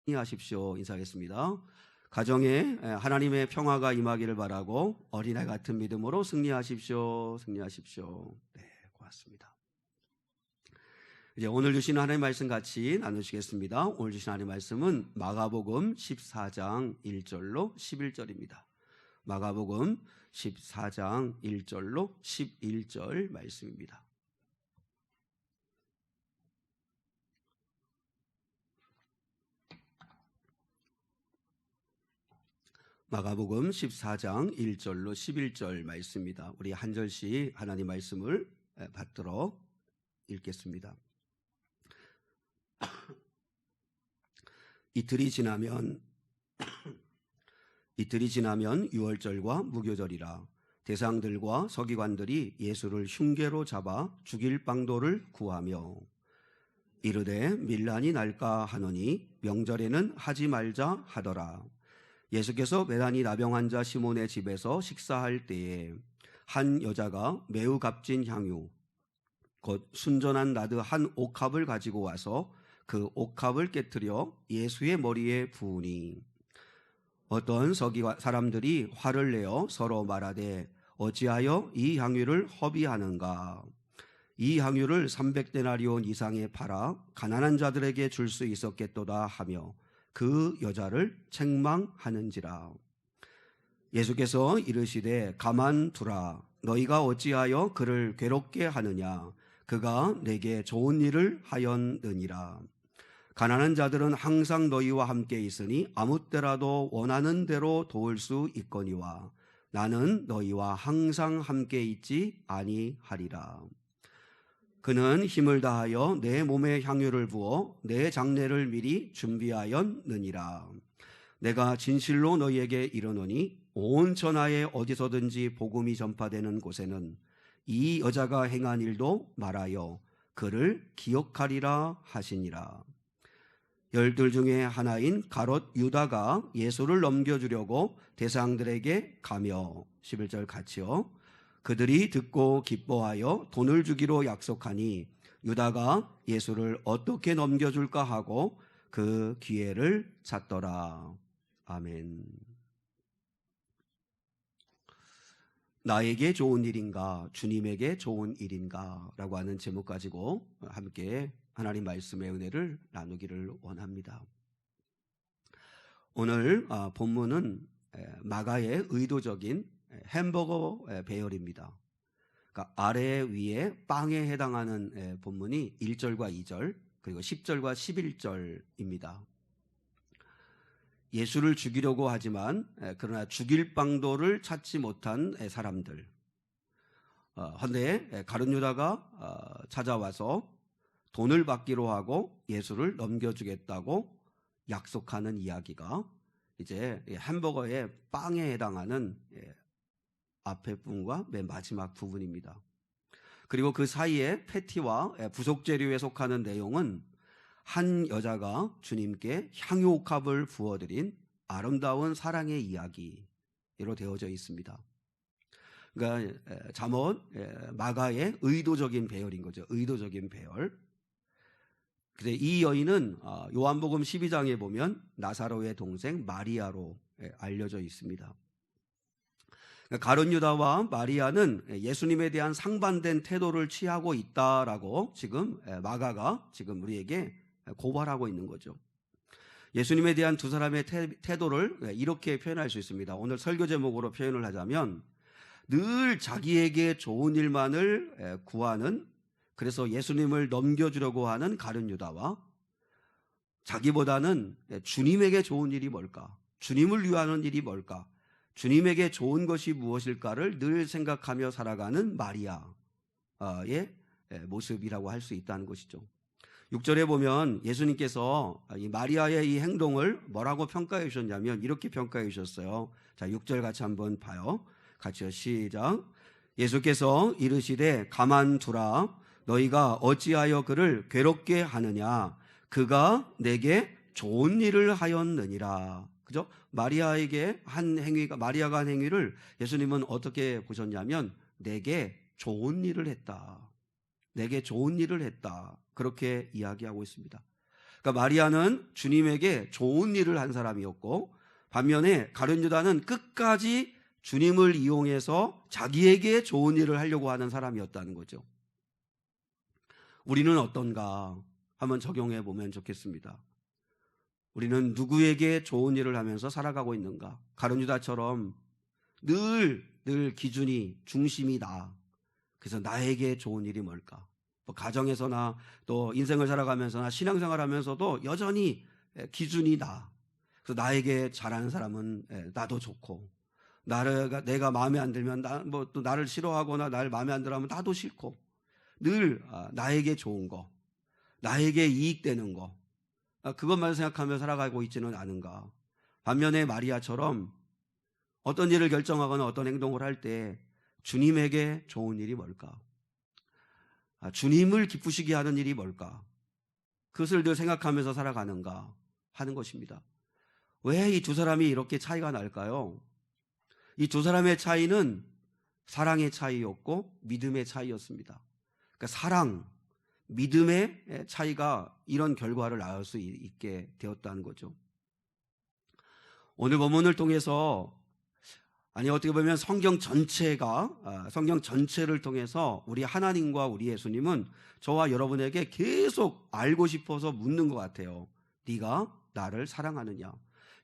승리하십시오. 인사하겠습니다. 가정에 하나님의 평화가 임하기를 바라고 어린애 같은 믿음으로 승리하십시오. 승리하십시오. 네, 고맙습니다. 이제 오늘 주신 하나님의 말씀 같이 나누시겠습니다. 오늘 주신 하나님의 말씀은 마가복음 14장 1절로 11절입니다. 마가복음 14장 1절로 11절 말씀입니다. 마가복음 14장 1절로 11절 말씀입니다. 우리 한 절씩 하나님 말씀을 받들어 읽겠습니다. 이틀이 지나면 유월절과 무교절이라 대상들과 서기관들이 예수를 흉계로 잡아 죽일 방도를 구하며 이르되 밀란이 날까 하노니 명절에는 하지 말자 하더라. 예수께서 베다니 나병 환자 시몬의 집에서 식사할 때에 한 여자가 매우 값진 향유 곧 순전한 나드 한 옥합을 가지고 와서 그 옥합을 깨뜨려 예수의 머리에 부으니 어떤 서기관 사람들이 화를 내어 서로 말하되 어찌하여 이 향유를 허비하는가. 이 향유를 300데나리온 이상에 팔아 가난한 자들에게 줄 수 있었겠도다 하며 그 여자를 책망하는지라. 예수께서 이르시되 가만두라. 너희가 어찌하여 그를 괴롭게 하느냐. 그가 내게 좋은 일을 하였느니라. 가난한 자들은 항상 너희와 함께 있으니 아무 때라도 원하는 대로 도울 수 있거니와 나는 너희와 항상 함께 있지 아니하리라. 그는 힘을 다하여 내 몸에 향유를 부어 내 장례를 미리 준비하였느니라. 내가 진실로 너희에게 이르노니 온 천하에 어디서든지 복음이 전파되는 곳에는 이 여자가 행한 일도 말하여 그를 기억하리라 하시니라. 12 중에 하나인 가롯 유다가 예수를 넘겨주려고 대상들에게 가며 11절 같이요. 그들이 듣고 기뻐하여 돈을 주기로 약속하니 유다가 예수를 어떻게 넘겨줄까 하고 그 기회를 찾더라. 아멘. 나에게 좋은 일인가 주님에게 좋은 일인가 라고 하는 제목 가지고 함께 하나님 말씀의 은혜를 나누기를 원합니다. 오늘 본문은 마가의 의도적인 햄버거 배열입니다. 그러니까 아래 위에 빵에 해당하는 본문이 1절과 2절 그리고 10절과 11절입니다. 예수를 죽이려고 하지만 그러나 죽일 방도를 찾지 못한 사람들. 헌데 가룟 유다가 찾아와서 돈을 받기로 하고 예수를 넘겨주겠다고 약속하는 이야기가 이제 햄버거의 빵에 해당하는 앞에 부분과 맨 마지막 부분입니다. 그리고 그 사이에 패티와 부속 재료에 속하는 내용은 한 여자가 주님께 향유옥합을 부어드린 아름다운 사랑의 이야기로 되어져 있습니다. 그러니까 잠언 마가의 의도적인 배열인 거죠. 의도적인 배열. 근데 이 여인은 요한복음 12장에 보면 나사로의 동생 마리아로 알려져 있습니다. 가룟 유다와 마리아는 예수님에 대한 상반된 태도를 취하고 있다라고 지금 마가가 지금 우리에게 고발하고 있는 거죠. 예수님에 대한 두 사람의 태도를 이렇게 표현할 수 있습니다. 오늘 설교 제목으로 표현을 하자면 늘 자기에게 좋은 일만을 구하는, 그래서 예수님을 넘겨주려고 하는 가룟 유다와 자기보다는 주님에게 좋은 일이 뭘까? 주님을 위하는 일이 뭘까? 주님에게 좋은 것이 무엇일까를 늘 생각하며 살아가는 마리아의 모습이라고 할 수 있다는 것이죠. 6절에 보면 예수님께서 이 마리아의 이 행동을 뭐라고 평가해 주셨냐면 이렇게 평가해 주셨어요. 자, 6절 같이 한번 봐요. 같이요. 시작. 예수께서 이르시되 가만두라. 너희가 어찌하여 그를 괴롭게 하느냐. 그가 내게 좋은 일을 하였느니라. 그죠? 마리아가 한 행위를 예수님은 어떻게 보셨냐면 내게 좋은 일을 했다. 내게 좋은 일을 했다. 그렇게 이야기하고 있습니다. 그러니까 마리아는 주님에게 좋은 일을 한 사람이었고, 반면에 가룟 유다는 끝까지 주님을 이용해서 자기에게 좋은 일을 하려고 하는 사람이었다는 거죠. 우리는 어떤가 한번 적용해 보면 좋겠습니다. 우리는 누구에게 좋은 일을 하면서 살아가고 있는가? 가룟 유다처럼 늘 기준이, 중심이 나. 그래서 나에게 좋은 일이 뭘까? 가정에서나 또 인생을 살아가면서나 신앙생활 하면서도 여전히 기준이 나. 그래서 나에게 잘하는 사람은 나도 좋고, 내가 마음에 안 들면 또 나를 싫어하거나 나를 마음에 안 들어하면 나도 싫고, 늘 나에게 좋은 거, 나에게 이익되는 거, 그것만 생각하며 살아가고 있지는 않은가. 반면에 마리아처럼 어떤 일을 결정하거나 어떤 행동을 할 때 주님에게 좋은 일이 뭘까? 주님을 기쁘시게 하는 일이 뭘까? 그것을 늘 생각하면서 살아가는가 하는 것입니다. 왜 이 두 사람이 이렇게 차이가 날까요? 이 두 사람의 차이는 사랑의 차이였고 믿음의 차이였습니다. 그러니까 사랑, 믿음의 차이가 이런 결과를 낳을 수 있게 되었다는 거죠. 오늘 본문을 통해서, 어떻게 보면 성경 전체를 통해서 우리 하나님과 우리 예수님은 저와 여러분에게 계속 알고 싶어서 묻는 것 같아요. 네가 나를 사랑하느냐?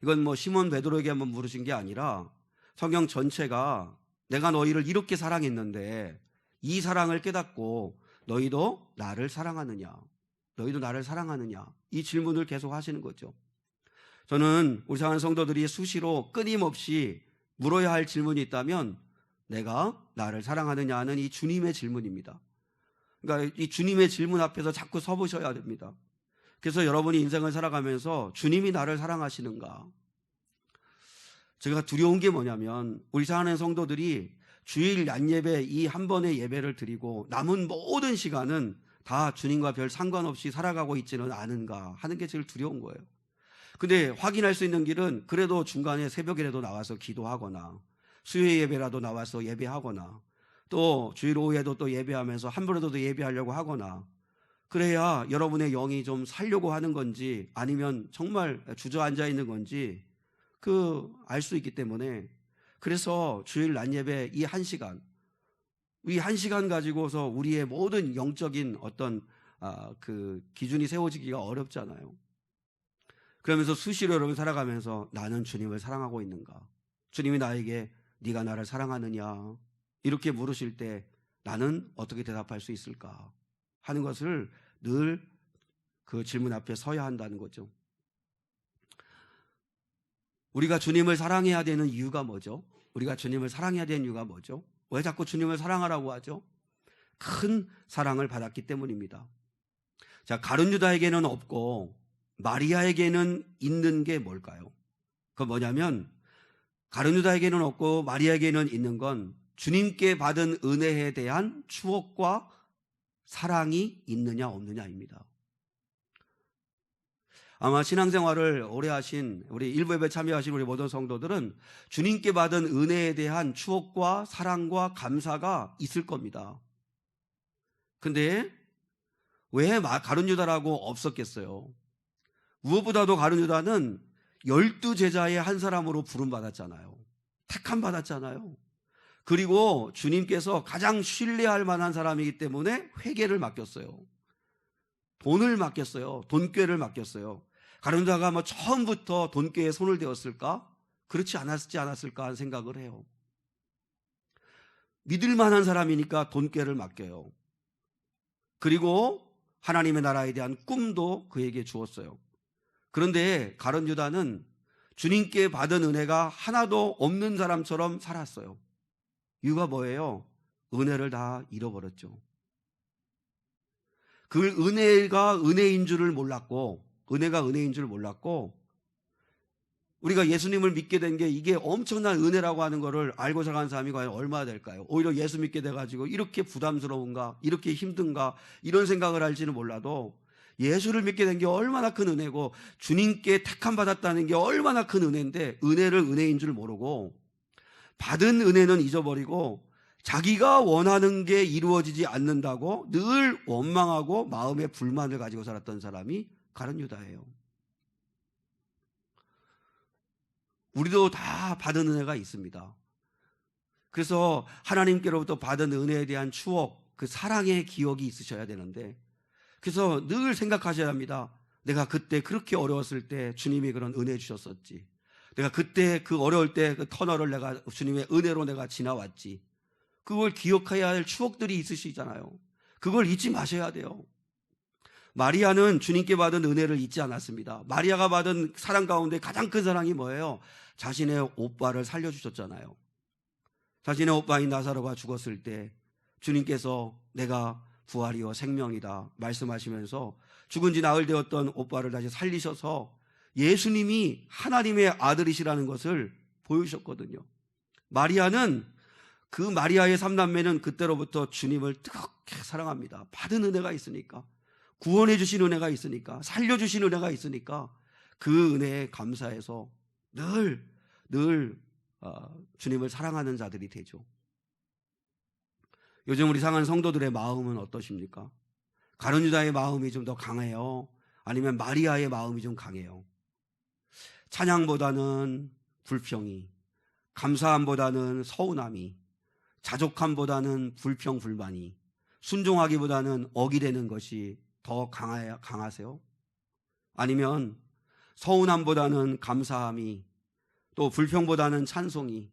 이건 시몬 베드로에게 한번 물으신 게 아니라 성경 전체가 내가 너희를 이렇게 사랑했는데 이 사랑을 깨닫고 너희도 나를 사랑하느냐? 너희도 나를 사랑하느냐? 이 질문을 계속 하시는 거죠. 저는 우리 사랑하는 성도들이 수시로 끊임없이 물어야 할 질문이 있다면 내가 나를 사랑하느냐 하는 이 주님의 질문입니다. 그러니까 이 주님의 질문 앞에서 자꾸 서보셔야 됩니다. 그래서 여러분이 인생을 살아가면서 주님이 나를 사랑하시는가? 제가 두려운 게 뭐냐면 우리 사랑하는 성도들이 주일 얀예배 이 한 번의 예배를 드리고 남은 모든 시간은 다 주님과 별 상관없이 살아가고 있지는 않은가 하는 게 제일 두려운 거예요. 근데 확인할 수 있는 길은 그래도 중간에 새벽이라도 나와서 기도하거나 수요 예배라도 나와서 예배하거나 또 주일 오후에도 또 예배하면서 한 번이라도 더 예배하려고 하거나, 그래야 여러분의 영이 좀 살려고 하는 건지 아니면 정말 주저앉아 있는 건지 알 수 있기 때문에, 그래서 주일 낮 예배 이 한 시간 가지고서 우리의 모든 영적인 어떤 기준이 세워지기가 어렵잖아요. 그러면서 수시로 여러분 살아가면서 나는 주님을 사랑하고 있는가? 주님이 나에게 네가 나를 사랑하느냐? 이렇게 물으실 때 나는 어떻게 대답할 수 있을까? 하는 것을 늘 그 질문 앞에 서야 한다는 거죠. 우리가 주님을 사랑해야 되는 이유가 뭐죠? 우리가 주님을 사랑해야 되는 이유가 뭐죠? 왜 자꾸 주님을 사랑하라고 하죠? 큰 사랑을 받았기 때문입니다. 자, 가룟 유다에게는 없고 마리아에게는 있는 게 뭘까요? 그건 뭐냐면 가룟 유다에게는 없고 마리아에게는 있는 건 주님께 받은 은혜에 대한 추억과 사랑이 있느냐 없느냐입니다. 아마 신앙생활을 오래 하신 우리 일부 예배 참여하신 우리 모든 성도들은 주님께 받은 은혜에 대한 추억과 사랑과 감사가 있을 겁니다. 근데 왜 가룟 유다라고 없었겠어요? 무엇보다도 가룟 유다는 12제자의 한 사람으로 부름받았잖아요. 택함 받았잖아요. 그리고 주님께서 가장 신뢰할 만한 사람이기 때문에 회계를 맡겼어요. 돈을 맡겼어요. 돈꾀를 맡겼어요. 가룟 유다가 처음부터 돈꾀에 손을 대었을까? 그렇지 않았을까 하는 생각을 해요. 믿을 만한 사람이니까 돈꾀를 맡겨요. 그리고 하나님의 나라에 대한 꿈도 그에게 주었어요. 그런데 가룟 유다는 주님께 받은 은혜가 하나도 없는 사람처럼 살았어요. 이유가 뭐예요? 은혜를 다 잃어버렸죠. 그 은혜가 은혜인 줄을 몰랐고, 우리가 예수님을 믿게 된 게 이게 엄청난 은혜라고 하는 거를 알고 살아가는 사람이 과연 얼마나 될까요? 오히려 예수 믿게 돼가지고 이렇게 부담스러운가, 이렇게 힘든가, 이런 생각을 할지는 몰라도 예수를 믿게 된 게 얼마나 큰 은혜고 주님께 택함 받았다는 게 얼마나 큰 은혜인데, 은혜를 은혜인 줄 모르고 받은 은혜는 잊어버리고 자기가 원하는 게 이루어지지 않는다고 늘 원망하고 마음에 불만을 가지고 살았던 사람이 가룟 유다예요. 우리도 다 받은 은혜가 있습니다. 그래서 하나님께로부터 받은 은혜에 대한 추억, 그 사랑의 기억이 있으셔야 되는데, 그래서 늘 생각하셔야 합니다. 내가 그때 그렇게 어려웠을 때 주님이 그런 은혜 주셨었지. 내가 그때 그 어려울 때 그 터널을 내가 주님의 은혜로 내가 지나왔지. 그걸 기억해야 할 추억들이 있으시잖아요. 그걸 잊지 마셔야 돼요. 마리아는 주님께 받은 은혜를 잊지 않았습니다. 마리아가 받은 사랑 가운데 가장 큰 사랑이 뭐예요? 자신의 오빠를 살려주셨잖아요. 자신의 오빠인 나사로가 죽었을 때 주님께서 내가 부활이요 생명이다 말씀하시면서 죽은 지 나흘 되었던 오빠를 다시 살리셔서 예수님이 하나님의 아들이시라는 것을 보여주셨거든요. 마리아는, 그 마리아의 삼남매는 그때로부터 주님을 뜨겁게 사랑합니다. 받은 은혜가 있으니까, 구원해 주신 은혜가 있으니까, 살려주신 은혜가 있으니까 그 은혜에 감사해서 늘 주님을 사랑하는 자들이 되죠. 요즘 우리 상한 성도들의 마음은 어떠십니까? 가룟 유다의 마음이 좀 더 강해요? 아니면 마리아의 마음이 좀 강해요? 찬양보다는 불평이, 감사함보다는 서운함이, 자족함보다는 불평 불만이, 순종하기보다는 어기되는 것이 더 강하세요? 아니면 서운함보다는 감사함이, 또 불평보다는 찬송이,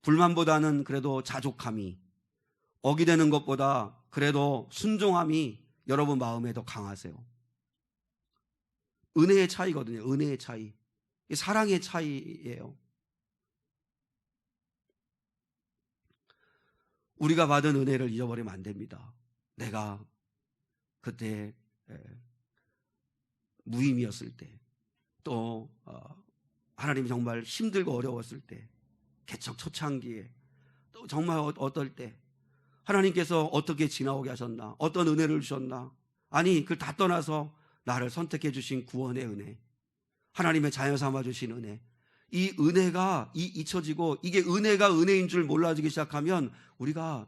불만보다는 그래도 자족함이, 어기되는 것보다 그래도 순종함이 여러분 마음에 더 강하세요? 은혜의 차이거든요. 은혜의 차이. 사랑의 차이예요. 우리가 받은 은혜를 잊어버리면 안 됩니다. 내가 그때 무임이었을 때, 또 하나님이 정말 힘들고 어려웠을 때, 개척 초창기에, 또 정말 어떨 때 하나님께서 어떻게 지나오게 하셨나, 어떤 은혜를 주셨나, 아니 그걸 다 떠나서 나를 선택해 주신 구원의 은혜, 하나님의 자녀 삼아 주신 은혜, 이 은혜가 잊혀지고 이게 은혜가 은혜인 줄 몰라지기 시작하면 우리가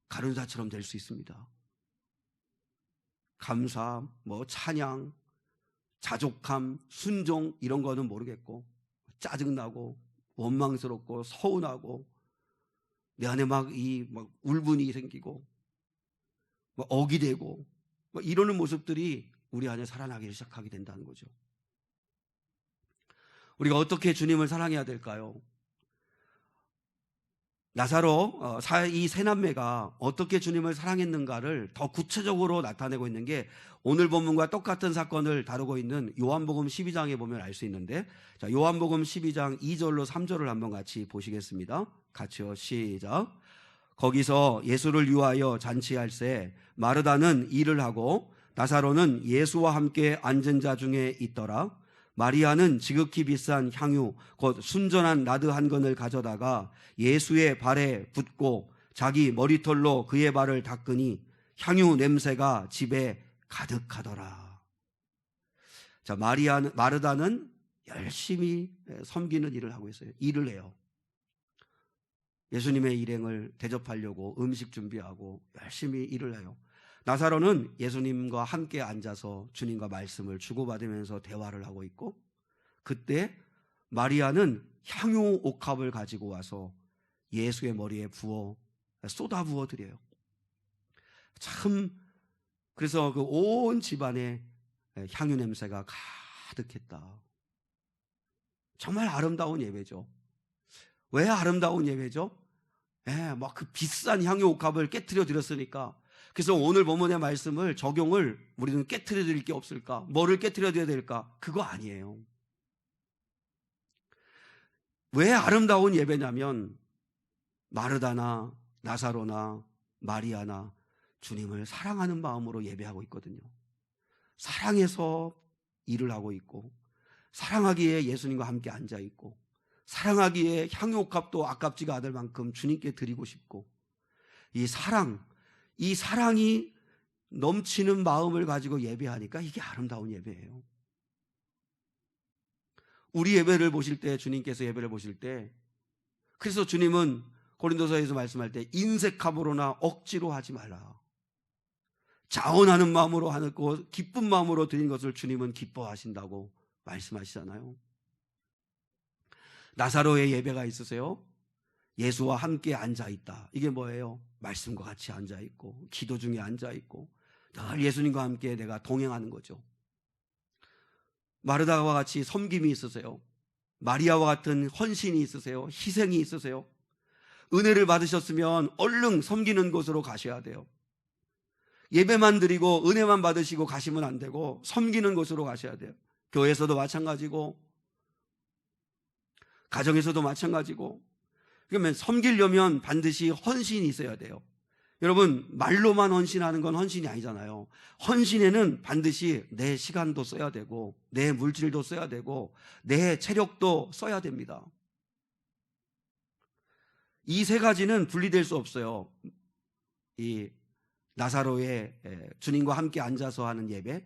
가룟 유다처럼 될 수 있습니다. 감사, 찬양, 자족함, 순종 이런 거는 모르겠고, 짜증나고 원망스럽고 서운하고 내 안에 막 울분이 생기고 어기되고 이러는 모습들이 우리 안에 살아나기 시작하게 된다는 거죠. 우리가 어떻게 주님을 사랑해야 될까요? 나사로, 이 세 남매가 어떻게 주님을 사랑했는가를 더 구체적으로 나타내고 있는 게 오늘 본문과 똑같은 사건을 다루고 있는 요한복음 12장에 보면 알 수 있는데, 자, 요한복음 12장 2절로 3절을 한번 같이 보시겠습니다. 같이요, 시작. 거기서 예수를 위하여 잔치할새 마르다는 일을 하고 나사로는 예수와 함께 앉은 자 중에 있더라. 마리아는 지극히 비싼 향유 곧 순전한 나드 한 건을 가져다가 예수의 발에 붓고 자기 머리털로 그의 발을 닦으니 향유 냄새가 집에 가득하더라. 자, 마르다는 열심히 섬기는 일을 하고 있어요. 일을 해요. 예수님의 일행을 대접하려고 음식 준비하고 열심히 일을 해요. 나사로는 예수님과 함께 앉아서 주님과 말씀을 주고받으면서 대화를 하고 있고, 그때 마리아는 향유 옥합을 가지고 와서 예수의 머리에 쏟아 부어 드려요. 참, 그래서 그 온 집안에 향유 냄새가 가득했다. 정말 아름다운 예배죠. 왜 아름다운 예배죠? 막 그 비싼 향유 옥합을 깨트려 드렸으니까. 그래서 오늘 본문의 말씀을 적용을 우리는 깨트려 드릴 게 없을까? 뭐를 깨트려 드려야 될까? 그거 아니에요. 왜 아름다운 예배냐면 마르다나 나사로나 마리아나 주님을 사랑하는 마음으로 예배하고 있거든요. 사랑해서 일을 하고 있고, 사랑하기에 예수님과 함께 앉아 있고, 사랑하기에 향유옥합도 아깝지가 않을 만큼 주님께 드리고 싶고, 이 사랑이 넘치는 마음을 가지고 예배하니까 이게 아름다운 예배예요. 우리 예배를 보실 때, 주님께서 예배를 보실 때, 그래서 주님은 고린도서에서 말씀할 때 인색함으로나 억지로 하지 말라. 자원하는 마음으로 하고 기쁜 마음으로 드린 것을 주님은 기뻐하신다고 말씀하시잖아요. 나사로의 예배가 있으세요? 예수와 함께 앉아있다. 이게 뭐예요? 말씀과 같이 앉아있고 기도 중에 앉아있고 늘 예수님과 함께 내가 동행하는 거죠. 마르다와 같이 섬김이 있으세요? 마리아와 같은 헌신이 있으세요? 희생이 있으세요? 은혜를 받으셨으면 얼른 섬기는 곳으로 가셔야 돼요. 예배만 드리고 은혜만 받으시고 가시면 안 되고 섬기는 곳으로 가셔야 돼요. 교회에서도 마찬가지고 가정에서도 마찬가지고. 그러면 섬기려면 반드시 헌신이 있어야 돼요. 여러분, 말로만 헌신하는 건 헌신이 아니잖아요. 헌신에는 반드시 내 시간도 써야 되고 내 물질도 써야 되고 내 체력도 써야 됩니다. 이 세 가지는 분리될 수 없어요. 이 나사로의 주님과 함께 앉아서 하는 예배,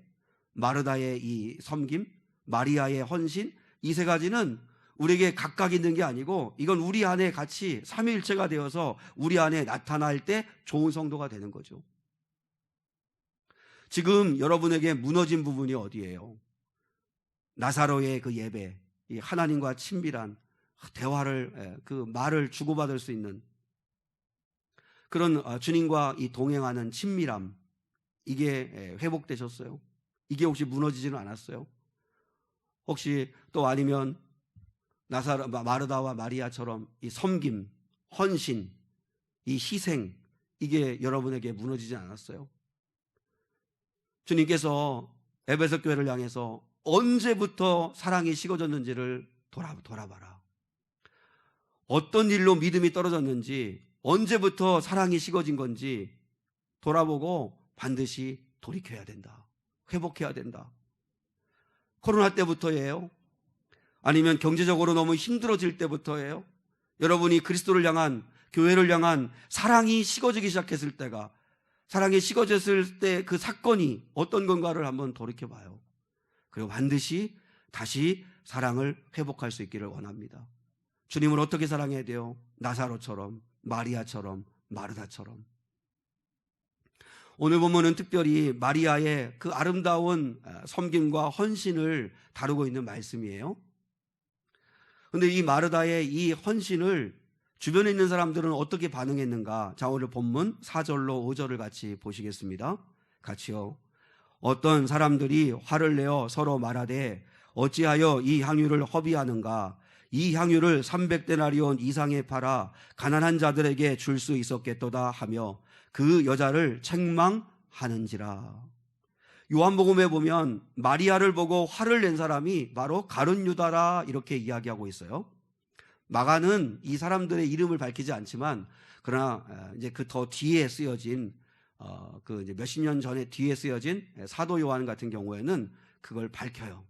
마르다의 이 섬김, 마리아의 헌신, 이 세 가지는 우리에게 각각 있는 게 아니고 이건 우리 안에 같이 삼위일체가 되어서 우리 안에 나타날 때 좋은 성도가 되는 거죠. 지금 여러분에게 무너진 부분이 어디예요? 나사로의 그 예배, 이 하나님과 친밀한 대화를, 그 말을 주고받을 수 있는 그런 주님과 이 동행하는 친밀함, 이게 회복되셨어요? 이게 혹시 무너지지는 않았어요? 혹시 또 아니면 마르다와 마리아처럼 이 섬김, 헌신, 이 희생, 이게 여러분에게 무너지지 않았어요? 주님께서 에베소 교회를 향해서 언제부터 사랑이 식어졌는지를 돌아봐라. 어떤 일로 믿음이 떨어졌는지, 언제부터 사랑이 식어진 건지 돌아보고 반드시 돌이켜야 된다. 회복해야 된다. 코로나 때부터예요? 아니면 경제적으로 너무 힘들어질 때부터예요? 여러분이 그리스도를 향한, 교회를 향한 사랑이 식어지기 시작했을 때가, 사랑이 식어졌을 때 그 사건이 어떤 건가를 한번 돌이켜봐요. 그리고 반드시 다시 사랑을 회복할 수 있기를 원합니다. 주님을 어떻게 사랑해야 돼요? 나사로처럼, 마리아처럼, 마르다처럼. 오늘 본문은 특별히 마리아의 그 아름다운 섬김과 헌신을 다루고 있는 말씀이에요. 그런데 이 마르다의 이 헌신을 주변에 있는 사람들은 어떻게 반응했는가? 자, 오늘 본문 4절로 5절을 같이 보시겠습니다. 같이요. 어떤 사람들이 화를 내어 서로 말하되 어찌하여 이 향유를 허비하는가? 이 향유를 300데나리온 이상에 팔아 가난한 자들에게 줄 수 있었겠도다 하며 그 여자를 책망하는지라. 요한복음에 보면 마리아를 보고 화를 낸 사람이 바로 가룟 유다라 이렇게 이야기하고 있어요. 마가는 이 사람들의 이름을 밝히지 않지만 그러나 이제 그 더 뒤에 쓰여진 그 이제 몇십 년 전에 뒤에 쓰여진 사도 요한 같은 경우에는 그걸 밝혀요.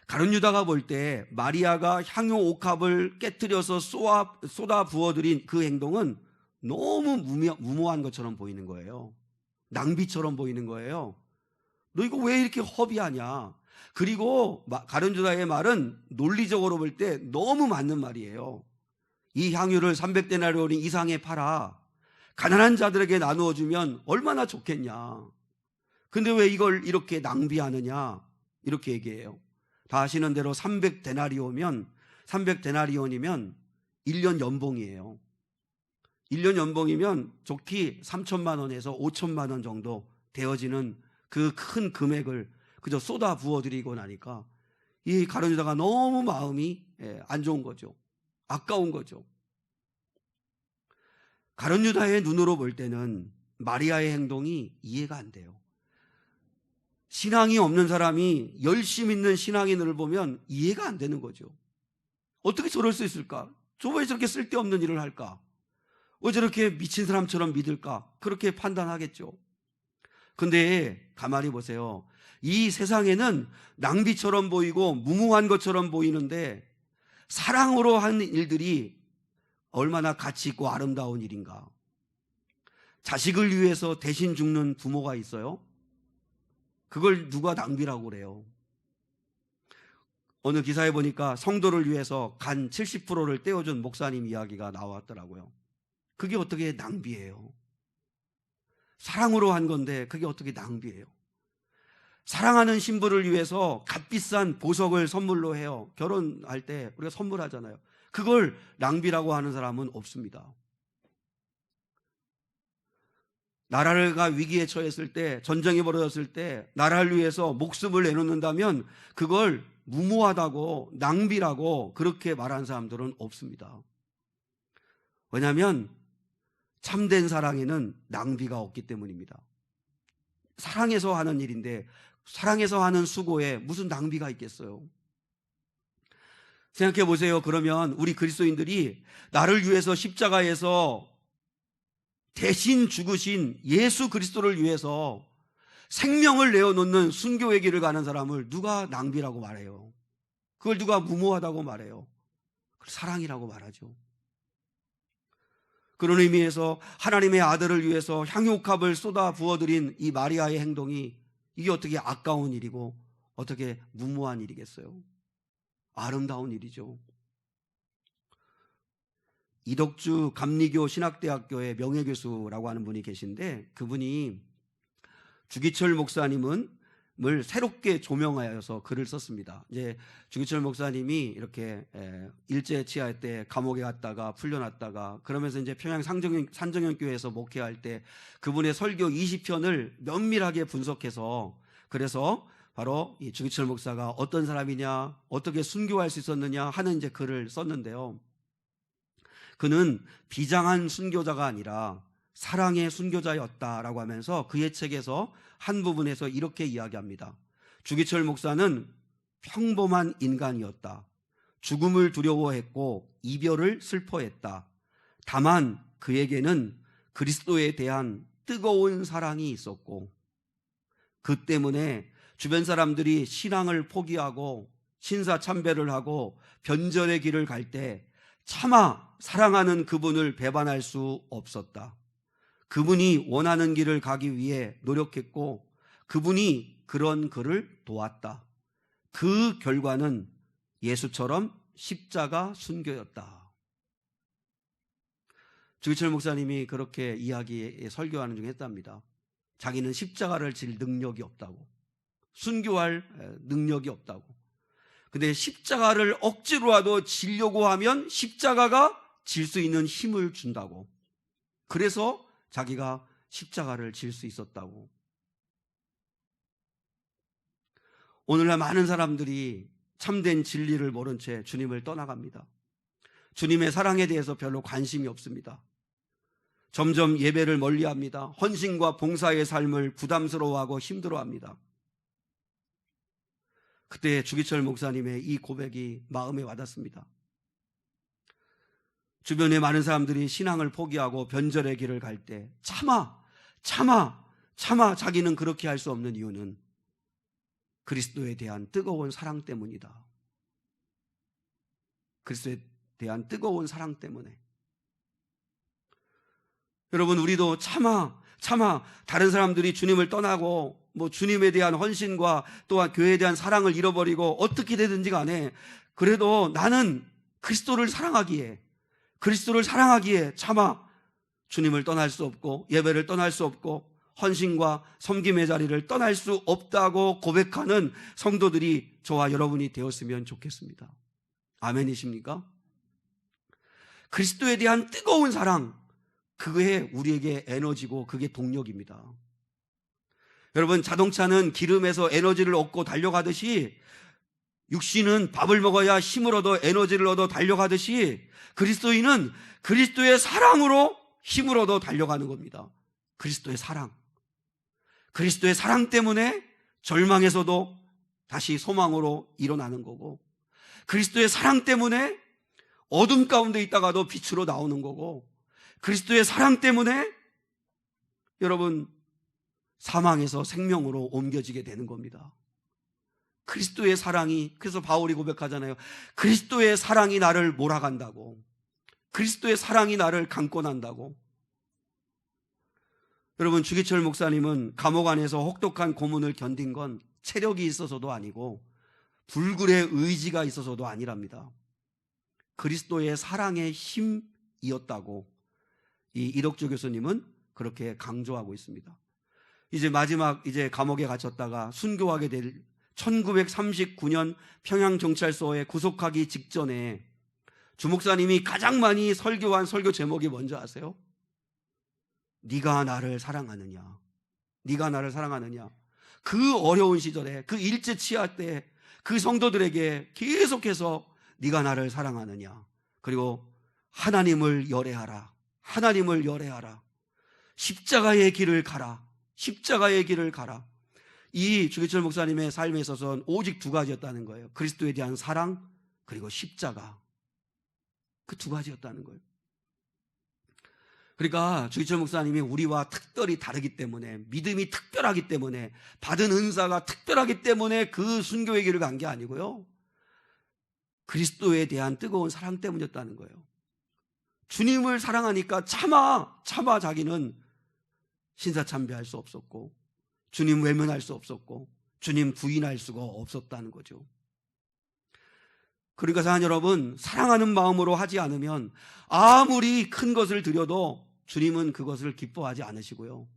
가룟 유다가 볼 때 마리아가 향유 옥합을 깨뜨려서 쏟아 부어들인 그 행동은 너무 무모한 것처럼 보이는 거예요. 낭비처럼 보이는 거예요. 너 이거 왜 이렇게 허비하냐? 그리고 가룟 유다의 말은 논리적으로 볼 때 너무 맞는 말이에요. 이 향유를 300데나리온 이상에 팔아 가난한 자들에게 나누어 주면 얼마나 좋겠냐. 근데 왜 이걸 이렇게 낭비하느냐? 이렇게 얘기해요. 다 아시는 대로 300데나리온이면 1년 연봉이에요. 1년 연봉이면 좋기 3천만 원에서 5천만 원 정도 되어지는 그 큰 금액을 그저 쏟아 부어드리고 나니까 이 가룟 유다가 너무 마음이 안 좋은 거죠. 아까운 거죠. 가룟 유다의 눈으로 볼 때는 마리아의 행동이 이해가 안 돼요. 신앙이 없는 사람이 열심 있는 신앙인을 보면 이해가 안 되는 거죠. 어떻게 저럴 수 있을까? 왜 저렇게 쓸데없는 일을 할까? 왜 저렇게 미친 사람처럼 믿을까? 그렇게 판단하겠죠. 근데 가만히 보세요. 이 세상에는 낭비처럼 보이고 무모한 것처럼 보이는데 사랑으로 한 일들이 얼마나 가치 있고 아름다운 일인가. 자식을 위해서 대신 죽는 부모가 있어요? 그걸 누가 낭비라고 그래요? 어느 기사에 보니까 성도를 위해서 간 70%를 떼어준 목사님 이야기가 나왔더라고요. 그게 어떻게 낭비예요? 사랑으로 한 건데 그게 어떻게 낭비예요? 사랑하는 신부를 위해서 값비싼 보석을 선물로 해요. 결혼할 때 우리가 선물하잖아요. 그걸 낭비라고 하는 사람은 없습니다. 나라가 위기에 처했을 때, 전쟁이 벌어졌을 때 나라를 위해서 목숨을 내놓는다면 그걸 무모하다고, 낭비라고 그렇게 말하는 사람들은 없습니다. 왜냐하면 참된 사랑에는 낭비가 없기 때문입니다. 사랑해서 하는 일인데, 사랑해서 하는 수고에 무슨 낭비가 있겠어요? 생각해 보세요. 그러면 우리 그리스도인들이 나를 위해서 십자가에서 대신 죽으신 예수 그리스도를 위해서 생명을 내어놓는 순교의 길을 가는 사람을 누가 낭비라고 말해요? 그걸 누가 무모하다고 말해요? 그걸 사랑이라고 말하죠. 그런 의미에서 하나님의 아들을 위해서 향유값을 쏟아 부어드린 이 마리아의 행동이, 이게 어떻게 아까운 일이고 어떻게 무모한 일이겠어요? 아름다운 일이죠. 이덕주 감리교 신학대학교의 명예교수라고 하는 분이 계신데, 그분이 주기철 목사님을 새롭게 조명하여서 글을 썼습니다. 이제 주기철 목사님이 이렇게 일제 치하할 때 감옥에 갔다가 풀려났다가 그러면서 이제 평양 산정연교회에서 목회할 때 그분의 설교 20편을 면밀하게 분석해서, 그래서 바로 이 주기철 목사가 어떤 사람이냐, 어떻게 순교할 수 있었느냐 하는 이제 글을 썼는데요. 그는 비장한 순교자가 아니라 사랑의 순교자였다라고 하면서 그의 책에서 한 부분에서 이렇게 이야기합니다. 주기철 목사는 평범한 인간이었다. 죽음을 두려워했고 이별을 슬퍼했다. 다만 그에게는 그리스도에 대한 뜨거운 사랑이 있었고, 그 때문에 주변 사람들이 신앙을 포기하고 신사참배를 하고 변절의 길을 갈 때 차마 사랑하는 그분을 배반할 수 없었다. 그분이 원하는 길을 가기 위해 노력했고 그분이 그런 그를 도왔다. 그 결과는 예수처럼 십자가 순교였다. 주기철 목사님이 그렇게 설교하는 중에 했답니다. 자기는 십자가를 질 능력이 없다고, 순교할 능력이 없다고. 근데 십자가를 억지로라도 지려고 하면 십자가가 질 수 있는 힘을 준다고. 그래서 자기가 십자가를 질 수 있었다고. 오늘날 많은 사람들이 참된 진리를 모른 채 주님을 떠나갑니다. 주님의 사랑에 대해서 별로 관심이 없습니다. 점점 예배를 멀리합니다. 헌신과 봉사의 삶을 부담스러워하고 힘들어합니다. 그때 주기철 목사님의 이 고백이 마음에 와닿습니다. 주변에 많은 사람들이 신앙을 포기하고 변절의 길을 갈 때 차마 자기는 그렇게 할 수 없는 이유는 그리스도에 대한 뜨거운 사랑 때문이다. 그리스도에 대한 뜨거운 사랑 때문에. 여러분, 우리도 차마 다른 사람들이 주님을 떠나고 주님에 대한 헌신과 또한 교회에 대한 사랑을 잃어버리고 어떻게 되든지 간에 그래도 나는 그리스도를 사랑하기에 차마 주님을 떠날 수 없고 예배를 떠날 수 없고 헌신과 섬김의 자리를 떠날 수 없다고 고백하는 성도들이 저와 여러분이 되었으면 좋겠습니다. 아멘이십니까? 그리스도에 대한 뜨거운 사랑, 그게 우리에게 에너지고 그게 동력입니다. 여러분, 자동차는 기름에서 에너지를 얻고 달려가듯이, 육신은 밥을 먹어야 힘을 얻어 에너지를 얻어 달려가듯이, 그리스도인은 그리스도의 사랑으로 힘을 얻어 달려가는 겁니다. 그리스도의 사랑 때문에 절망에서도 다시 소망으로 일어나는 거고, 그리스도의 사랑 때문에 어둠 가운데 있다가도 빛으로 나오는 거고, 그리스도의 사랑 때문에 여러분 사망에서 생명으로 옮겨지게 되는 겁니다. 그리스도의 사랑이, 그래서 바울이 고백하잖아요. 그리스도의 사랑이 나를 몰아간다고, 그리스도의 사랑이 나를 강권한다고. 여러분, 주기철 목사님은 감옥 안에서 혹독한 고문을 견딘 건 체력이 있어서도 아니고 불굴의 의지가 있어서도 아니랍니다. 그리스도의 사랑의 힘이었다고 이 이덕주 교수님은 그렇게 강조하고 있습니다. 이제 마지막 감옥에 갇혔다가 순교하게 될 1939년 평양경찰서에 구속하기 직전에 주목사님이 가장 많이 설교한 설교 제목이 뭔지 아세요? 네가 나를 사랑하느냐, 네가 나를 사랑하느냐. 그 어려운 시절에, 그 일제 치하 때 그 성도들에게 계속해서 네가 나를 사랑하느냐, 그리고 하나님을 열애하라, 하나님을 열애하라, 십자가의 길을 가라, 십자가의 길을 가라. 이 주기철 목사님의 삶에 있어서는 오직 두 가지였다는 거예요. 그리스도에 대한 사랑, 그리고 십자가. 그 두 가지였다는 거예요. 그러니까 주기철 목사님이 우리와 특별히 다르기 때문에, 믿음이 특별하기 때문에, 받은 은사가 특별하기 때문에 그 순교의 길을 간 게 아니고요, 그리스도에 대한 뜨거운 사랑 때문이었다는 거예요. 주님을 사랑하니까 차마 자기는 신사참배할 수 없었고, 주님 외면할 수 없었고, 주님 부인할 수가 없었다는 거죠. 그러니까 사랑하는 여러분, 사랑하는 마음으로 하지 않으면 아무리 큰 것을 드려도 주님은 그것을 기뻐하지 않으시고요,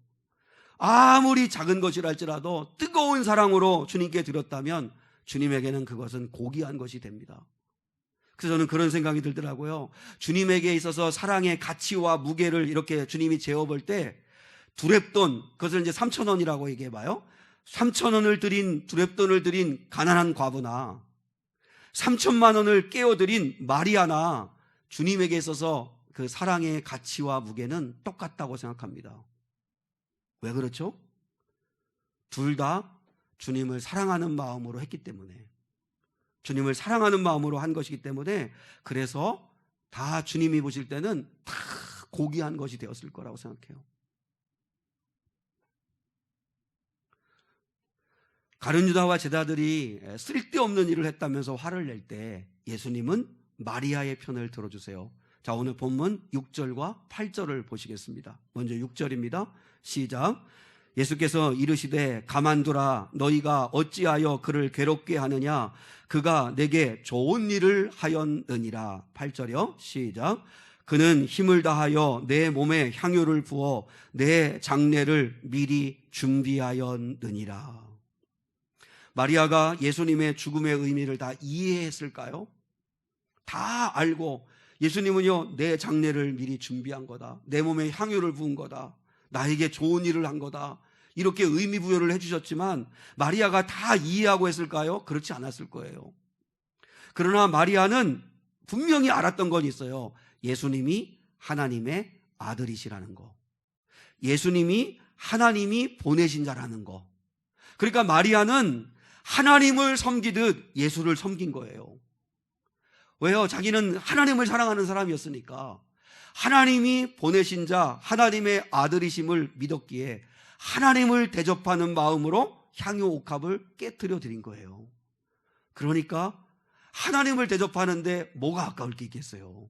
아무리 작은 것이라 할지라도 뜨거운 사랑으로 주님께 드렸다면 주님에게는 그것은 고귀한 것이 됩니다. 그래서 저는 그런 생각이 들더라고요. 주님에게 있어서 사랑의 가치와 무게를 이렇게 주님이 재어볼 때, 두렙돈, 그것을 이제 3,000원이라고 얘기해봐요. 3,000원을 드린, 두렙돈을 드린 가난한 과부나 3,000만 원을 깨어드린 마리아나 주님에게 있어서 그 사랑의 가치와 무게는 똑같다고 생각합니다. 왜 그렇죠? 둘 다 주님을 사랑하는 마음으로 했기 때문에, 주님을 사랑하는 마음으로 한 것이기 때문에, 그래서 다 주님이 보실 때는 다 고귀한 것이 되었을 거라고 생각해요. 가룟 유다와 제자들이 쓸데없는 일을 했다면서 화를 낼 때 예수님은 마리아의 편을 들어주세요. 자, 오늘 본문 6절과 8절을 보시겠습니다. 먼저 6절입니다. 시작. 예수께서 이르시되 가만두라, 너희가 어찌하여 그를 괴롭게 하느냐, 그가 내게 좋은 일을 하였느니라. 8절이요. 시작. 그는 힘을 다하여 내 몸에 향유를 부어 내 장례를 미리 준비하였느니라. 마리아가 예수님의 죽음의 의미를 다 이해했을까요? 다 알고, 예수님은요, 내 장례를 미리 준비한 거다, 내 몸에 향유를 부은 거다, 나에게 좋은 일을 한 거다, 이렇게 의미 부여를 해주셨지만 마리아가 다 이해하고 했을까요? 그렇지 않았을 거예요. 그러나 마리아는 분명히 알았던 건 있어요. 예수님이 하나님의 아들이시라는 거, 예수님이 하나님이 보내신 자라는 거. 그러니까 마리아는 하나님을 섬기듯 예수를 섬긴 거예요. 왜요? 자기는 하나님을 사랑하는 사람이었으니까 하나님이 보내신 자, 하나님의 아들이심을 믿었기에 하나님을 대접하는 마음으로 향유 옥합을 깨트려 드린 거예요. 그러니까 하나님을 대접하는데 뭐가 아까울 게 있겠어요?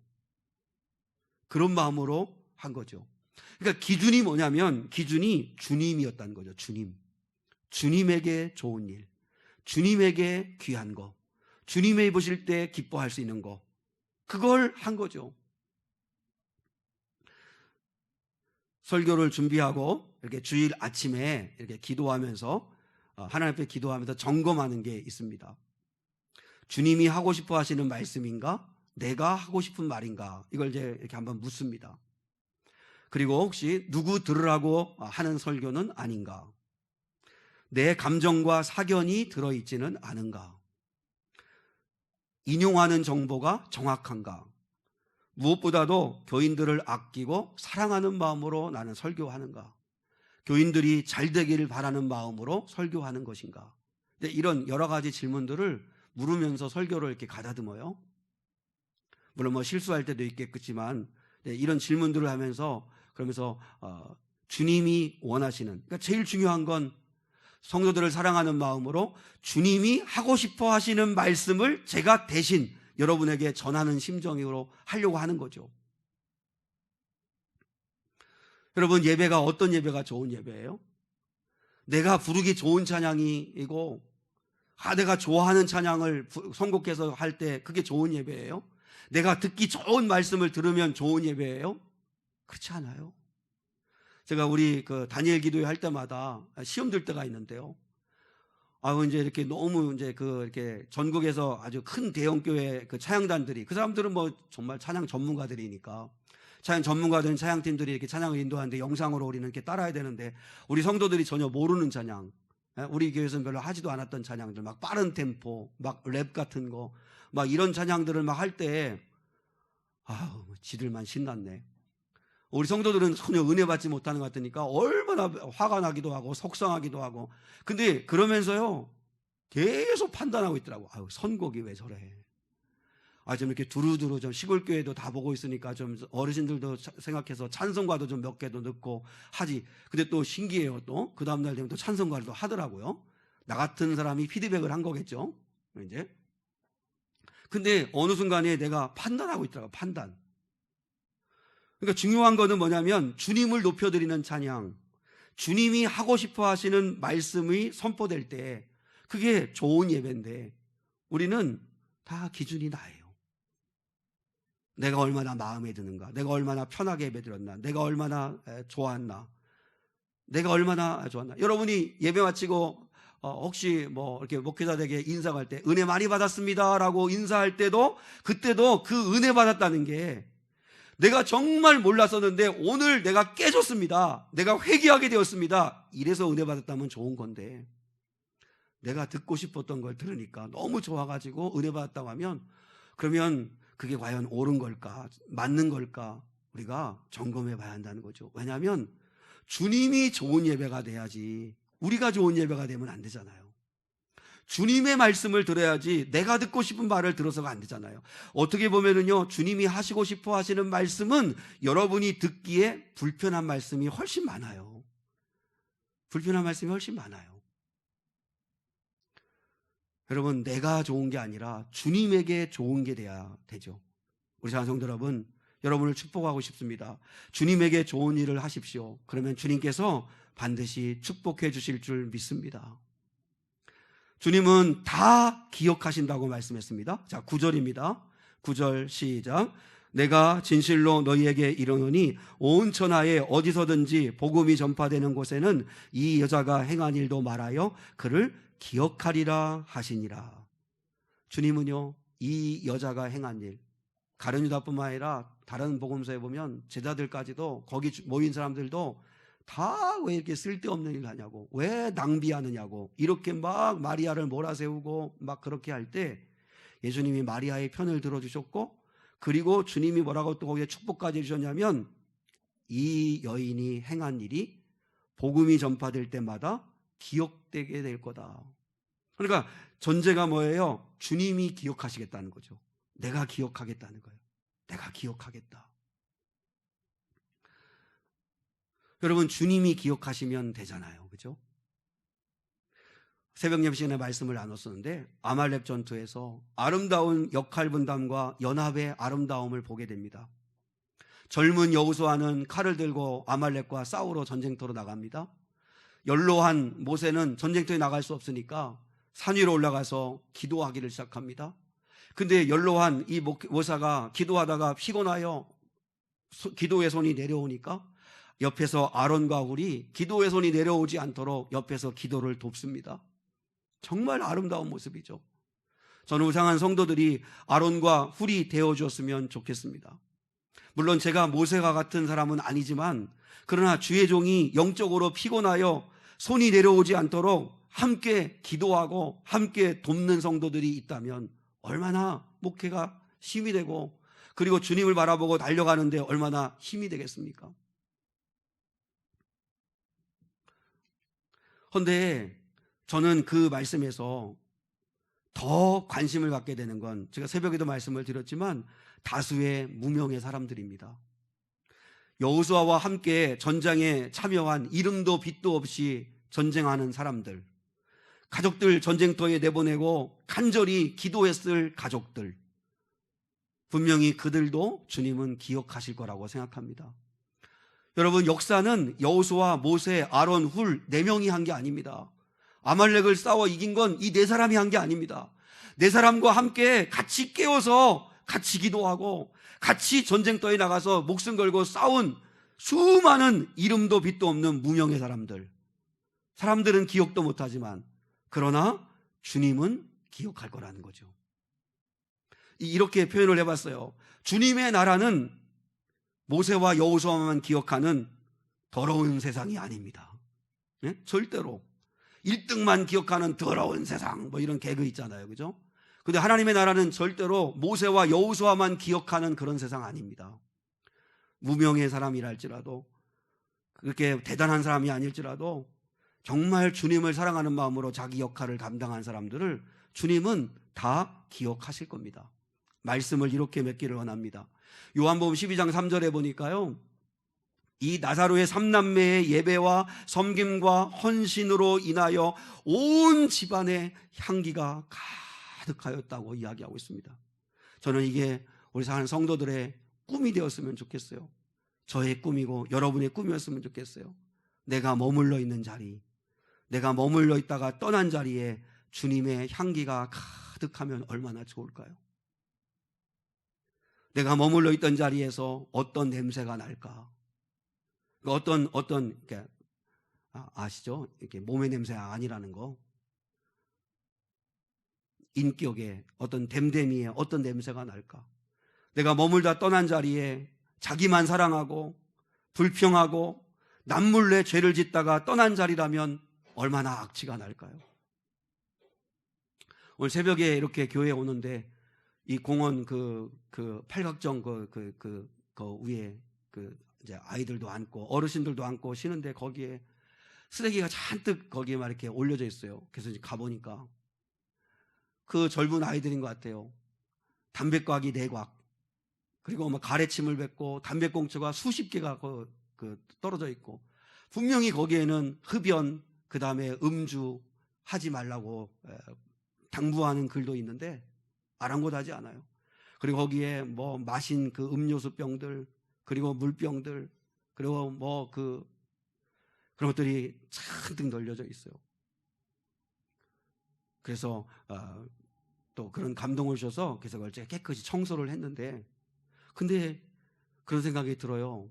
그런 마음으로 한 거죠. 그러니까 기준이 뭐냐면, 기준이 주님이었다는 거죠. 주님에게 좋은 일, 주님에게 귀한 거, 주님이 보실 때 기뻐할 수 있는 거, 그걸 한 거죠. 설교를 준비하고 이렇게 주일 아침에 이렇게 기도하면서, 하나님 앞에 기도하면서 점검하는 게 있습니다. 주님이 하고 싶어 하시는 말씀인가? 내가 하고 싶은 말인가? 이걸 이제 이렇게 한번 묻습니다. 그리고 혹시 누구 들으라고 하는 설교는 아닌가? 내 감정과 사견이 들어있지는 않은가? 인용하는 정보가 정확한가? 무엇보다도 교인들을 아끼고 사랑하는 마음으로 나는 설교하는가? 교인들이 잘 되기를 바라는 마음으로 설교하는 것인가? 이런 여러 가지 질문들을 물으면서 설교를 이렇게 가다듬어요. 물론 뭐 실수할 때도 있겠지만, 이런 질문들을 하면서, 그러면서 주님이 원하시는, 그러니까 제일 중요한 건 성도들을 사랑하는 마음으로 주님이 하고 싶어 하시는 말씀을 제가 대신 여러분에게 전하는 심정으로 하려고 하는 거죠. 여러분, 예배가 어떤 예배가 좋은 예배예요? 내가 부르기 좋은 찬양이고, 내가 좋아하는 찬양을 선곡해서 할 때 그게 좋은 예배예요? 내가 듣기 좋은 말씀을 들으면 좋은 예배예요? 그렇지 않아요. 제가 우리 그 다니엘 기도회 할 때마다 시험 들 때가 있는데요. 이제 이렇게 너무 이제 이렇게 전국에서 아주 큰 대형 교회 그 찬양단들이, 그 사람들은 뭐 정말 찬양 전문가들이니까 찬양 전문가들은 찬양팀들이 이렇게 찬양을 인도하는데 영상으로 우리는 이렇게 따라야 되는데, 우리 성도들이 전혀 모르는 찬양, 우리 교회에서는 별로 하지도 않았던 찬양들, 막 빠른 템포, 막 랩 같은 거, 막 이런 찬양들을 막 할 때, 지들만 신났네. 우리 성도들은 전혀 은혜 받지 못하는 것 같으니까 얼마나 화가 나기도 하고 속상하기도 하고. 근데 그러면서요 계속 판단하고 있더라고. 선곡이 왜 저래. 좀 이렇게 두루두루 좀 시골 교회도 다 보고 있으니까 좀 어르신들도 생각해서 찬송가도 좀 몇 개도 넣고 하지. 근데 또 신기해요. 또 그 다음날 되면 또 찬송가를 또 하더라고요. 나 같은 사람이 피드백을 한 거겠죠 이제. 근데 어느 순간에 내가 판단하고 있더라고. 판단. 그러니까 중요한 거는 뭐냐면 주님을 높여드리는 찬양, 주님이 하고 싶어 하시는 말씀이 선포될 때 그게 좋은 예배인데, 우리는 다 기준이 나예요. 내가 얼마나 마음에 드는가, 내가 얼마나 편하게 예배드렸나, 내가 얼마나 좋았나, 내가 얼마나 좋았나. 여러분이 예배 마치고 혹시 뭐 이렇게 목회자들에게 인사할 때 은혜 많이 받았습니다라고 인사할 때도, 그때도 그 은혜 받았다는 게 내가 정말 몰랐었는데 오늘 내가 깨졌습니다, 내가 회개하게 되었습니다, 이래서 은혜 받았다면 좋은 건데, 내가 듣고 싶었던 걸 들으니까 너무 좋아가지고 은혜 받았다고 하면, 그러면 그게 과연 옳은 걸까, 맞는 걸까, 우리가 점검해 봐야 한다는 거죠. 왜냐하면 주님이 좋은 예배가 돼야지 우리가 좋은 예배가 되면 안 되잖아요. 주님의 말씀을 들어야지 내가 듣고 싶은 말을 들어서가 안 되잖아요. 어떻게 보면은요, 주님이 하시고 싶어 하시는 말씀은 여러분이 듣기에 불편한 말씀이 훨씬 많아요. 불편한 말씀이 훨씬 많아요. 여러분, 내가 좋은 게 아니라 주님에게 좋은 게 돼야 되죠. 우리 사랑하는 성도 여러분, 여러분을 축복하고 싶습니다. 주님에게 좋은 일을 하십시오. 그러면 주님께서 반드시 축복해 주실 줄 믿습니다. 주님은 다 기억하신다고 말씀했습니다. 자, 9절입니다. 9절 시작. 내가 진실로 너희에게 이르노니 온 천하에 어디서든지 복음이 전파되는 곳에는 이 여자가 행한 일도 말하여 그를 기억하리라 하시니라. 주님은요, 이 여자가 행한 일, 가룟 유다뿐만 아니라 다른 복음서에 보면 제자들까지도, 거기 모인 사람들도 다 왜 이렇게 쓸데없는 일을 하냐고, 왜 낭비하느냐고, 이렇게 막 마리아를 몰아세우고 막 그렇게 할 때 예수님이 마리아의 편을 들어주셨고, 그리고 주님이 뭐라고 또 거기에 축복까지 해주셨냐면, 이 여인이 행한 일이 복음이 전파될 때마다 기억되게 될 거다. 그러니까 전제가 뭐예요? 주님이 기억하시겠다는 거죠. 내가 기억하겠다는 거예요. 내가 기억하겠다. 여러분, 주님이 기억하시면 되잖아요. 그죠? 새벽 예배 시간에 말씀을 나눴었는데, 아말렉 전투에서 아름다운 역할 분담과 연합의 아름다움을 보게 됩니다. 젊은 여호수아는 칼을 들고 아말렉과 싸우러 전쟁터로 나갑니다. 연로한 모세는 전쟁터에 나갈 수 없으니까 산 위로 올라가서 기도하기를 시작합니다. 근데 연로한 이 모사가 기도하다가 피곤하여 기도의 손이 내려오니까 옆에서 아론과 훌이 기도의 손이 내려오지 않도록 옆에서 기도를 돕습니다. 정말 아름다운 모습이죠. 저는 우상한 성도들이 아론과 훌이 되어주었으면 좋겠습니다. 물론 제가 모세와 같은 사람은 아니지만, 그러나 주의 종이 영적으로 피곤하여 손이 내려오지 않도록 함께 기도하고 함께 돕는 성도들이 있다면 얼마나 목회가 힘이 되고, 그리고 주님을 바라보고 달려가는데 얼마나 힘이 되겠습니까? 그런데 저는 그 말씀에서 더 관심을 갖게 되는 건, 제가 새벽에도 말씀을 드렸지만 다수의 무명의 사람들입니다. 여호수아와 함께 전장에 참여한 이름도 빛도 없이 전쟁하는 사람들, 가족들 전쟁터에 내보내고 간절히 기도했을 가족들, 분명히 그들도 주님은 기억하실 거라고 생각합니다. 여러분, 역사는 여호수아, 모세, 아론, 훌 4명이 한 게 아닙니다. 아말렉을 싸워 이긴 건 이 4사람이 한 게 아닙니다. 4사람과 함께 같이 깨워서 같이 기도하고 같이 전쟁터에 나가서 목숨 걸고 싸운 수많은 이름도 빛도 없는 무명의 사람들은 기억도 못하지만 그러나 주님은 기억할 거라는 거죠. 이렇게 표현을 해봤어요. 주님의 나라는 모세와 여호수아만 기억하는 더러운 세상이 아닙니다. 네? 절대로 1등만 기억하는 더러운 세상, 뭐 이런 개그 있잖아요, 그죠? 근데 하나님의 나라는 절대로 모세와 여호수아만 기억하는 그런 세상 아닙니다. 무명의 사람이랄지라도, 그렇게 대단한 사람이 아닐지라도 정말 주님을 사랑하는 마음으로 자기 역할을 감당한 사람들을 주님은 다 기억하실 겁니다. 말씀을 이렇게 맺기를 원합니다. 요한복음 12장 3절에 보니까요, 이 나사로의 3남매의 예배와 섬김과 헌신으로 인하여 온 집안에 향기가 가득하였다고 이야기하고 있습니다. 저는 이게 우리 사는 성도들의 꿈이 되었으면 좋겠어요. 저의 꿈이고 여러분의 꿈이었으면 좋겠어요. 내가 머물러 있는 자리, 내가 머물러 있다가 떠난 자리에 주님의 향기가 가득하면 얼마나 좋을까요? 내가 머물러 있던 자리에서 어떤 냄새가 날까? 어떤 아시죠? 이렇게 몸의 냄새가 아니라는 거. 인격의 어떤 됨됨이의 어떤 냄새가 날까? 내가 머물다 떠난 자리에 자기만 사랑하고 불평하고 남몰래 죄를 짓다가 떠난 자리라면 얼마나 악취가 날까요? 오늘 새벽에 이렇게 교회에 오는데 이 공원 그 팔각정 그 위에 이제 아이들도 앉고 어르신들도 앉고 쉬는데 거기에 쓰레기가 잔뜩 거기에 막 이렇게 올려져 있어요. 그래서 이제 가보니까 그 젊은 아이들인 것 같아요. 담배과기 4곽, 그리고 막 가래침을 뱉고 담배꽁초가 수십 개가 떨어져 있고, 분명히 거기에는 흡연, 그 다음에 음주 하지 말라고 당부하는 글도 있는데 아랑곳하지 않아요. 그리고 거기에 뭐 마신 그 음료수 병들, 그리고 물병들, 그리고 뭐 그런 것들이 잔뜩 널려져 있어요. 그래서 또 그런 감동을 주셔서 그래서 그걸 제가 깨끗이 청소를 했는데, 근데 그런 생각이 들어요.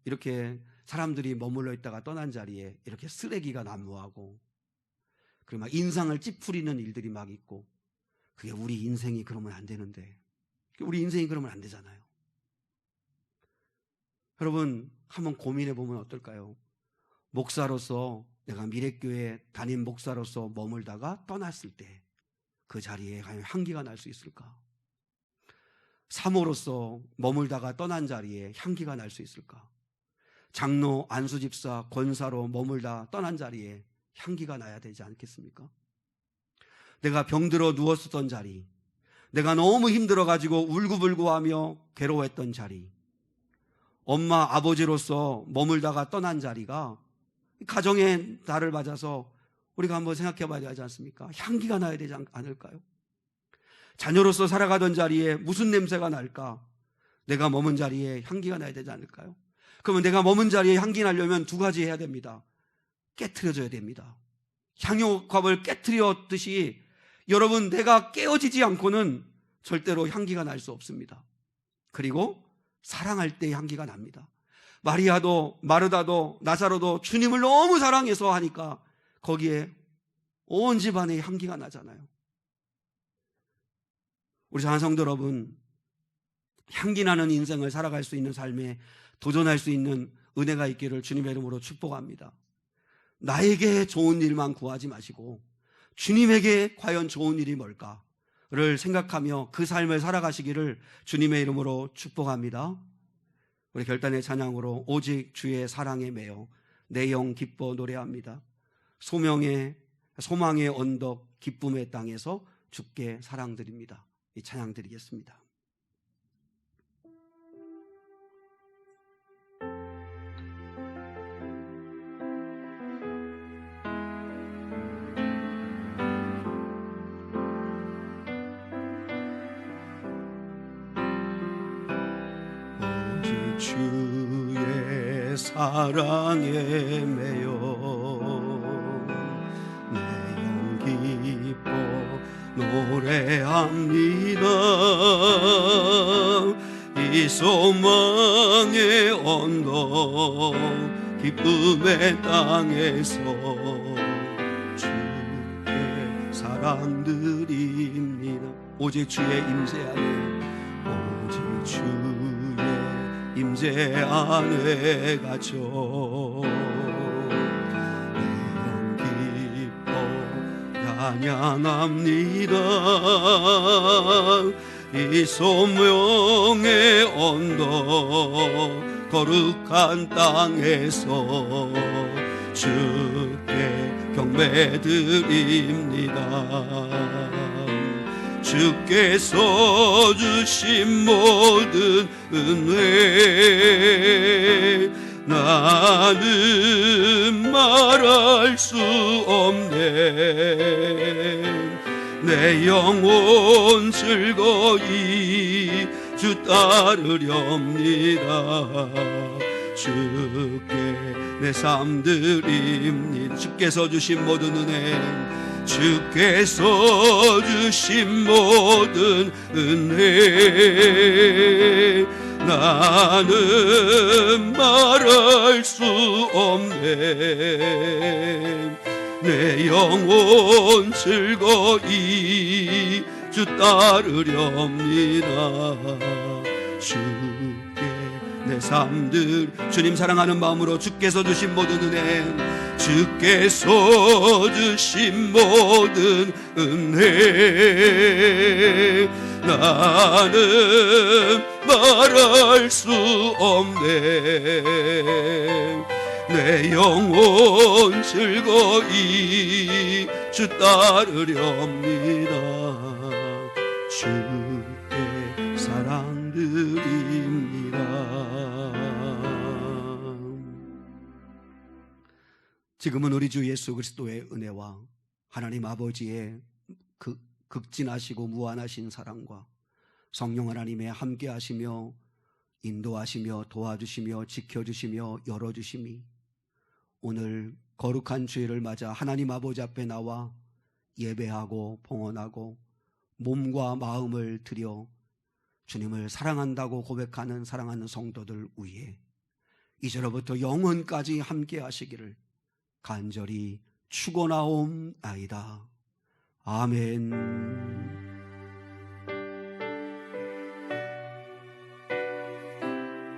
이렇게 사람들이 머물러 있다가 떠난 자리에 이렇게 쓰레기가 난무하고, 그리고 막 인상을 찌푸리는 일들이 막 있고, 그게 우리 인생이 그러면 안 되는데, 우리 인생이 그러면 안 되잖아요. 여러분, 한번 고민해 보면 어떨까요? 목사로서, 내가 미래교회 담임 목사로서 머물다가 떠났을 때 그 자리에 과연 향기가 날 수 있을까? 사모로서 머물다가 떠난 자리에 향기가 날 수 있을까? 장로, 안수집사, 권사로 머물다 떠난 자리에 향기가 나야 되지 않겠습니까? 내가 병들어 누웠었던 자리, 내가 너무 힘들어가지고 울고불고하며 괴로워했던 자리, 엄마, 아버지로서 머물다가 떠난 자리가 가정의 달을 맞아서 우리가 한번 생각해 봐야 하지 않습니까? 향기가 나야 되지 않을까요? 자녀로서 살아가던 자리에 무슨 냄새가 날까? 내가 머문 자리에 향기가 나야 되지 않을까요? 그러면 내가 머문 자리에 향기 나려면 2가지 해야 됩니다. 깨트려져야 됩니다. 향유컵을 깨트렸듯이 여러분, 내가 깨어지지 않고는 절대로 향기가 날 수 없습니다. 그리고 사랑할 때 향기가 납니다. 마리아도 마르다도 나사로도 주님을 너무 사랑해서 하니까 거기에 온 집안에 향기가 나잖아요. 우리 사랑하는 성도 여러분, 향기 나는 인생을 살아갈 수 있는 삶에 도전할 수 있는 은혜가 있기를 주님의 이름으로 축복합니다. 나에게 좋은 일만 구하지 마시고 주님에게 과연 좋은 일이 뭘까를 생각하며 그 삶을 살아가시기를 주님의 이름으로 축복합니다. 우리 결단의 찬양으로 오직 주의 사랑에 매여 내 영 기뻐 노래합니다. 소망의 언덕 기쁨의 땅에서 주께 사랑드립니다. 이 찬양 드리겠습니다. 오직 주의 사랑에 매여 내 영 기뻐 노래합니다. 이 소망의 언덕 기쁨의 땅에서 주의 사랑 드립니다. 오직 주의 임재 안에, 오직 주의 임재 안에 갇혀 내 영 기뻐 찬양합니다. 이 소명의 언덕 거룩한 땅에서 주께 경배드립니다. 주께서 주신 모든 은혜 나는 말할 수 없네. 내 영혼 즐거이 주 따르렵니다. 주께 내 삶 드립니다. 주께서 주신 모든 은혜, 주께서 주신 모든 은혜 나는 말할 수 없네. 내 영혼 즐거이 주 따르렵니다. 주께 내 삶들 주님 사랑하는 마음으로 주께서 주신 모든 은혜, 주께서 주신 모든 은혜 나는 말할 수 없네. 내 영혼 즐거이 주 따르렵니다. 주께 사랑 드립니다. 지금은 우리 주 예수 그리스도의 은혜와 하나님 아버지의 극진하시고 무한하신 사랑과 성령 하나님의 함께하시며 인도하시며 도와주시며 지켜주시며 열어주심이 오늘 거룩한 주일을 맞아 하나님 아버지 앞에 나와 예배하고 봉헌하고 몸과 마음을 들여 주님을 사랑한다고 고백하는 사랑하는 성도들 위에 이제로부터 영원까지 함께 하시기를 간절히 축원하옵나이다. 아멘.